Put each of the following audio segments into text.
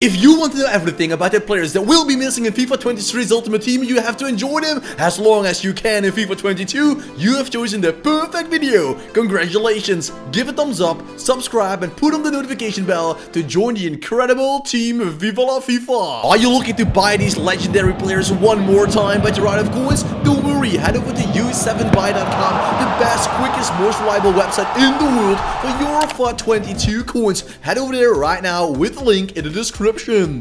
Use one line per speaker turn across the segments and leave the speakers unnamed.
If you want to know everything about the players that will be missing in FIFA 23's Ultimate Team, you have to enjoy them as long as you can in FIFA 22. You have chosen the perfect video. Congratulations, give a thumbs up, subscribe and put on the notification bell to join the incredible team of Viva la FIFA. Are you looking to buy these legendary players one more time but you're out of coins? Don't worry, head over to u7buy.com, the best, quickest, most reliable website in the world for your FIFA 22 coins. Head over there right now with the link in the description.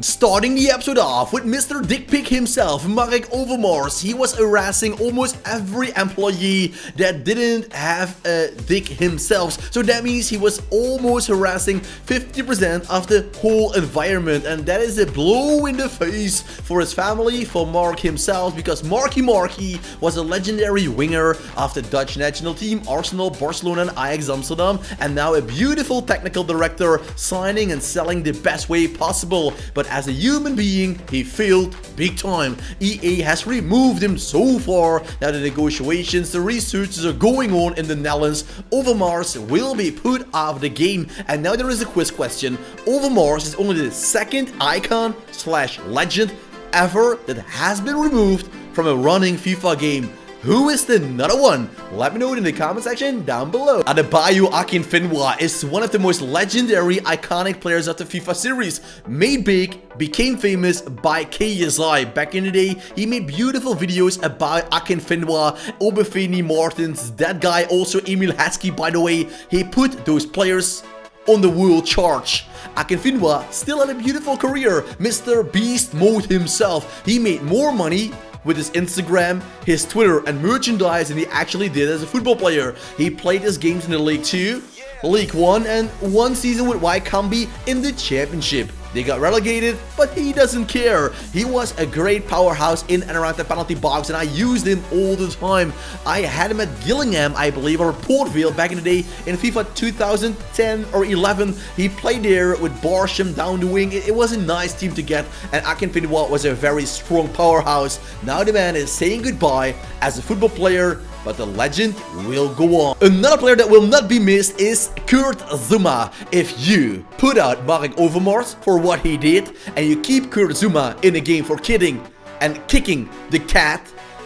Starting the episode off with Mr. Dick Pic himself, Overmars. He was harassing almost every employee that didn't have a dick himself. So that means he was almost harassing 50% of the whole environment. And that is a blow in the face for his family, for Mark himself, because Marky was a legendary winger of the Dutch national team, Arsenal, Barcelona and Ajax Amsterdam, and now a beautiful technical director, signing and selling the best way possible. But as a human being, he failed big time. EA has removed him so far. Now the negotiations, the researches are going on in the Netherlands. Overmars will be put out of the game. And now there is a quiz question. Overmars is only the second icon/legend ever that has been removed from a running FIFA game. Who is the another one? Let me know in the comment section down below. Adebayo Akinfenwa is one of the most legendary, iconic players of the FIFA series. Made big, became famous by KSI. Back in the day, he made beautiful videos about Akinfenwa, Obafemi Martins, that guy, also Emil Heskey, by the way. He put those players on the world charts. Akinfenwa still had a beautiful career. Mr. Beast mode himself. He made more money with his Instagram, his Twitter and merchandise than he actually did as a football player. He played his games in the League 2, League 1 and one season with Wycombe in the Championship. They got relegated, but he doesn't care. He was a great powerhouse in and around the penalty box, and I used him all the time. I had him at Gillingham, I believe, or Port Vale back in the day in FIFA 2010 or 11. He played there with Barsham down the wing. It was a nice team to get, and Akinfenwa was a very strong powerhouse. Now the man is saying goodbye as a football player, but the legend will go on. Another player that will not be missed is Kurt Zuma. If you put out Overmars for what he did, and you keep Kurt Zuma in a game for kidding and kicking the cat,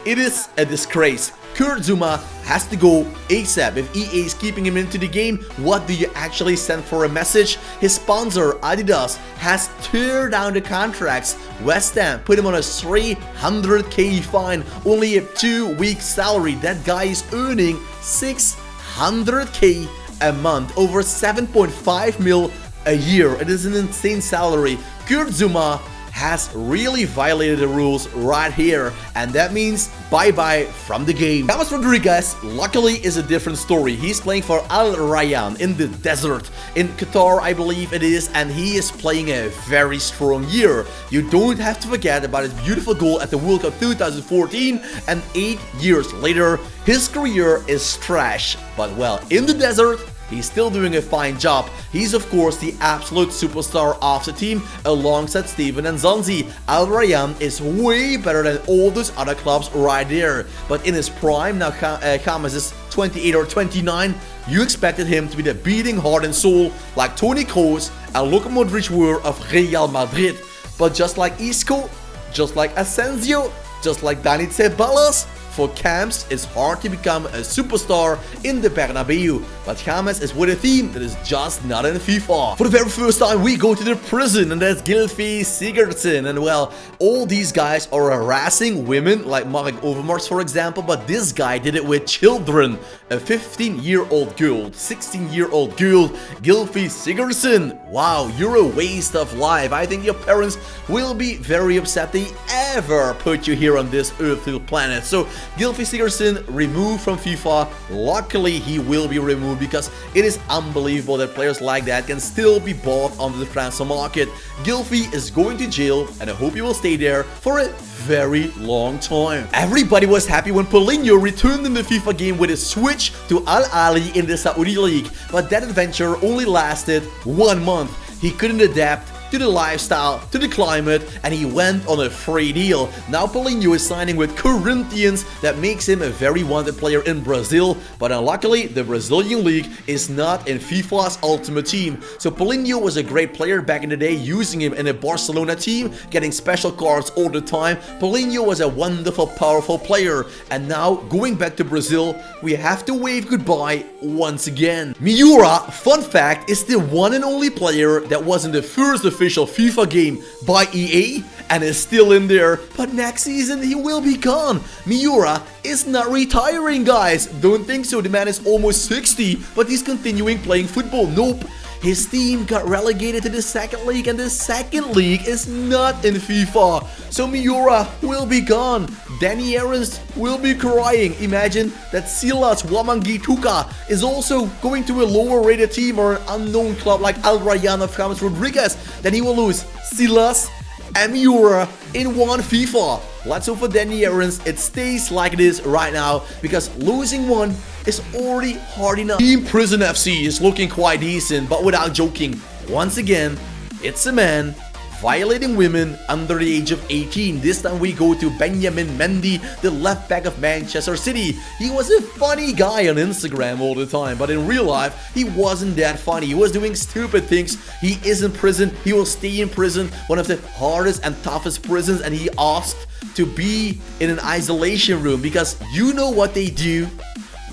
it is a disgrace. Kurt Zuma has to go ASAP. If EA is keeping him into the game, what do you actually send for a message? His sponsor, Adidas, has teared down the contracts. West Ham put him on a 300k fine, only a 2-week salary. That guy is earning 600k a month, over 7.5 mil a year. It is an insane salary. Kurt Zuma has really violated the rules right here, and that means bye-bye from the game. Rodrguez, luckily, is a different story. He's playing for Al Rayyan in the desert in Qatar, I believe it is, and he is playing a very strong year. You don't have to forget about his beautiful goal at the World Cup 2014, and 8 years later, his career is trash. But well, in the desert, he's still doing a fine job. He's of course the absolute superstar of the team alongside Steven and Zanzi. Al Rayyan is way better than all those other clubs right there. But in his prime, now James is 28 or 29, you expected him to be the beating heart and soul like Toni Kroos and Luka Modric were of Real Madrid. But just like Isco, just like Asensio, just like Dani Ceballos, for Camps, it's hard to become a superstar in the Bernabeu, but James is with a team that is just not in FIFA. For the very first time, we go to the prison, and that's Gylfi Sigurdsson. And well, all these guys are harassing women, like Overmars, for example, but this guy did it with children. A 15-year-old girl, 16-year-old girl, Gylfi Sigurdsson. Wow, you're a waste of life. I think your parents will be very upset they ever put you here on this earthly planet. So Gylfi Sigurdsson removed from FIFA. Luckily, he will be removed because it is unbelievable that players like that can still be bought on the transfer market. Gylfi is going to jail, and I hope he will stay there for a very long time. Everybody was happy when Paulinho returned in the FIFA game with a switch to Al Ahly in the Saudi League, but that adventure only lasted 1 month. He couldn't adapt to the lifestyle, to the climate, and he went on a free deal. Now Paulinho is signing with Corinthians. That makes him a very wanted player in Brazil, but unluckily the Brazilian league is not in FIFA's Ultimate Team. So Paulinho was a great player back in the day, using him in a Barcelona team, getting special cards all the time. Paulinho was a wonderful, powerful player, and now going back to Brazil, we have to wave goodbye once again. Miura, fun fact, is the one and only player that was in the first official FIFA game by EA and is still in there, but next season he will be gone. Miura is not retiring, guys. Don't think so. The man is almost 60, but he's continuing playing football. Nope. His team got relegated to the second league, and the second league is not in FIFA. So Miura will be gone. Danny Aaron's will be crying. Imagine that Silas Wamangituka is also going to a lower rated team or an unknown club like Al Rayyan of James Rodriguez. Then he will lose Silas and Miura in one FIFA. Let's hope for Danny Aaron's it stays like it is right now, because losing one is already hard enough. Team Prison FC is looking quite decent, but without joking, once again, it's a man violating women under the age of 18. This time we go to Benjamin Mendy, the left back of Manchester City. He was a funny guy on Instagram all the time, but in real life, he wasn't that funny. He was doing stupid things. He is in prison. He will stay in prison, one of the hardest and toughest prisons, and he asked to be in an isolation room because you know what they do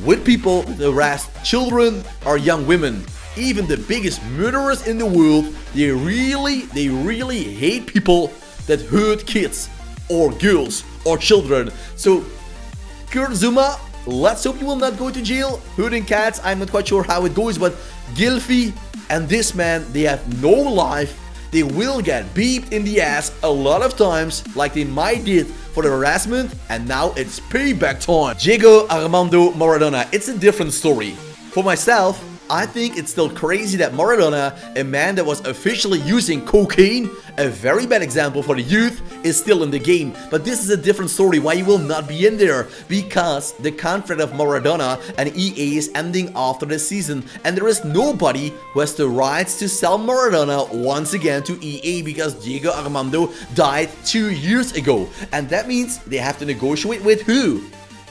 with people that harass children or young women. Even the biggest murderers in the world, they really hate people that hurt kids or girls or children. So Kurt Zuma, let's hope you will not go to jail. Hurting cats, I'm not quite sure how it goes, but Gylfi and this man, they have no life. They will get beeped in the ass a lot of times, like they might did for the harassment, and now it's payback time. Diego Armando Maradona, it's a different story. For myself, I think it's still crazy that Maradona, a man that was officially using cocaine, a very bad example for the youth, is still in the game. But this is a different story why he will not be in there. Because the contract of Maradona and EA is ending after the season, and there is nobody who has the rights to sell Maradona once again to EA, because Diego Armando died 2 years ago. And that means they have to negotiate with who?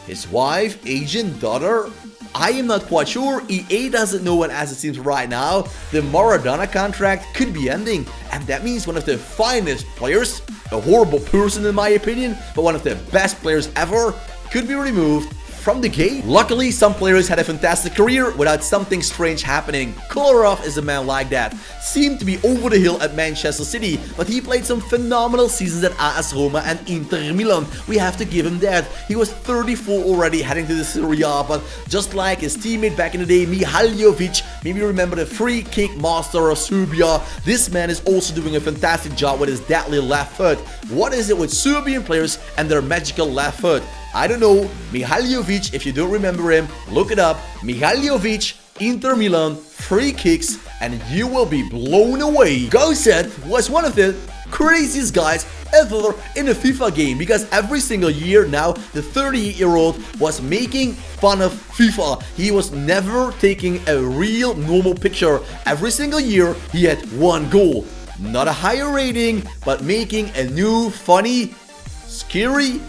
His wife, agent, daughter? I am not quite sure. EA doesn't know, and as it seems right now, the Maradona contract could be ending, and that means one of the finest players, a horrible person in my opinion, but one of the best players ever, could be removed from the game. Luckily, some players had a fantastic career without something strange happening. Kolarov is a man like that. Seemed to be over the hill at Manchester City, but he played some phenomenal seasons at AS Roma and Inter Milan. We have to give him that. He was 34 already, heading to the Serie A, but just like his teammate back in the day, Mihaljevic, maybe you remember the free kick master of Serbia, this man is also doing a fantastic job with his deadly left foot. What is it with Serbian players and their magical left foot? I don't know. Mihaljevic, if you don't remember him, look it up. Mihaljevic, Inter Milan, free kicks, and you will be blown away. GOSET was one of the craziest guys ever in a FIFA game, because every single year now the 38-year-old was making fun of FIFA. He was never taking a real normal picture. Every single year he had one goal. Not a higher rating, but making a new, funny, scary,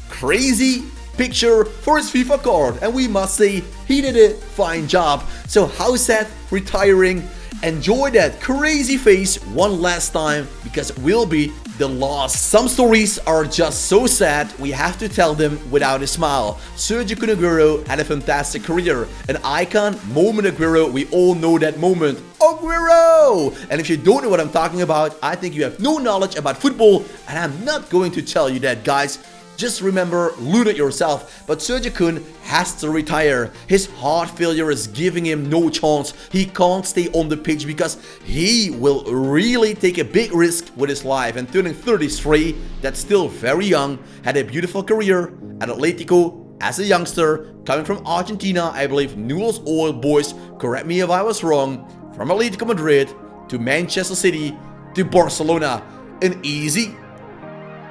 crazy picture for his FIFA card, and we must say he did a fine job. So how's that retiring? Enjoy that crazy face one last time, because it will be the last. Some stories are just so sad we have to tell them without a smile. Sergio Aguero had a fantastic career, an icon, moment Aguero, we all know that moment. Aguero! And if you don't know what I'm talking about, I think you have no knowledge about football, and I'm not going to tell you that, guys. Just remember, learn it yourself. But Sergio Kun has to retire. His heart failure is giving him no chance. He can't stay on the pitch because he will really take a big risk with his life. And turning 33, that's still very young, had a beautiful career at Atletico as a youngster, coming from Argentina, I believe Newell's Old Boys, correct me if I was wrong, from Atletico Madrid to Manchester City to Barcelona. An easy,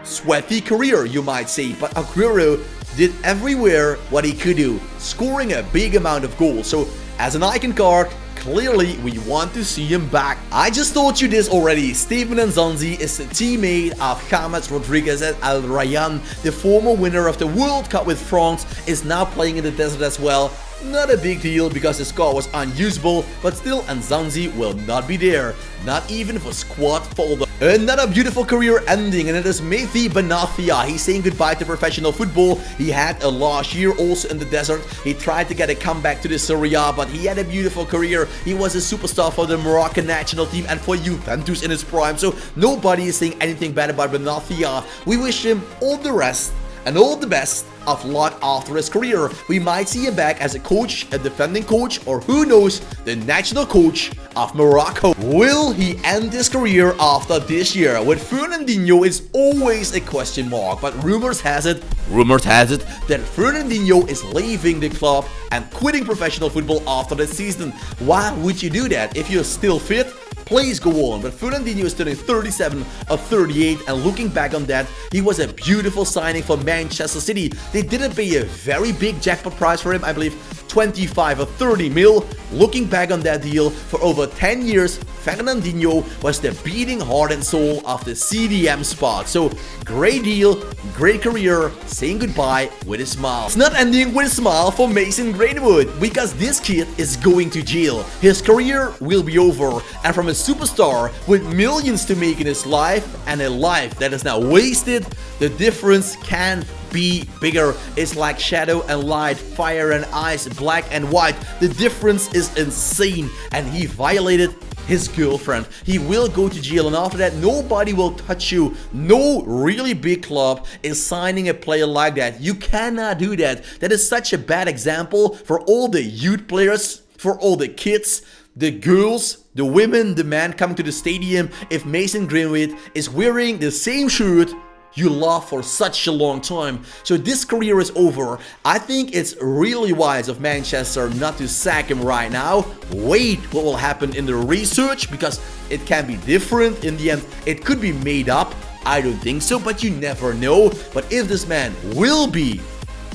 sweaty career, you might say, but Aguero did everywhere what he could do, scoring a big amount of goals. So as an icon card, clearly we want to see him back. I just told you this already, Steven Nzonzi is the teammate of James Rodriguez at Al Rayyan. The former winner of the World Cup with France is now playing in the desert as well. Not a big deal because the score was unusable, but still Nzonzi will not be there, not even for squad folder. Another beautiful career ending, and it is Mehdi Benatia. He's saying goodbye to professional football. He had a last year also in the desert. He tried to get a comeback to the Serie A, but he had a beautiful career. He was a superstar for the Moroccan national team and for Juventus in his prime, so nobody is saying anything bad about Benatia. We wish him all the rest and all the best of luck after his career. We might see him back as a coach, a defending coach, or who knows, the national coach of Morocco. Will he end his career after this year? With Fernandinho is always a question mark, but rumors has it that Fernandinho is leaving the club and quitting professional football after the season. Why would you do that? If you're still fit, please go on. But Fernandinho is turning 37 or 38, and looking back on that, he was a beautiful signing for Manchester City. They didn't pay a very big jackpot price for him, I believe 25 or 30 mil. Looking back on that deal, for over 10 years, Fernandinho was the beating heart and soul of the CDM spot. So, great deal, great career, saying goodbye with a smile. It's not ending with a smile for Mason Greenwood, because this kid is going to jail. His career will be over, and from a superstar with millions to make in his life, and a life that is now wasted, the difference can't be bigger. It's like shadow and light, fire and ice, black and white. The difference is insane, and he violated his girlfriend. He will go to jail, and after that nobody will touch you. No really big club is signing a player like that. You cannot do that. That is such a bad example for all the youth players, for all the kids, the girls, the women, the men coming to the stadium. If Mason Greenwood is wearing the same shirt you love for such a long time, so this career is over. I think it's really wise of Manchester not to sack him right now. Wait what will happen in the research, because it can be different in the end. It could be made up. I don't think so, but you never know. But if this man will be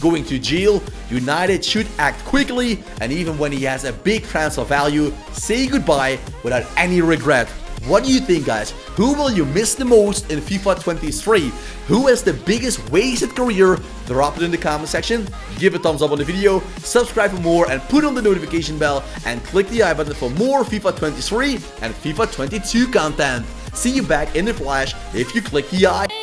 going to jail, United should act quickly, and even when he has a big transfer value, say goodbye without any regret. What do you think, guys? Who will you miss the most in FIFA 23? Who has the biggest wasted career? Drop it in the comment section, give a thumbs up on the video, subscribe for more, and put on the notification bell, and click the I button for more FIFA 23 and FIFA 22 content. See you back in the flash if you click the I.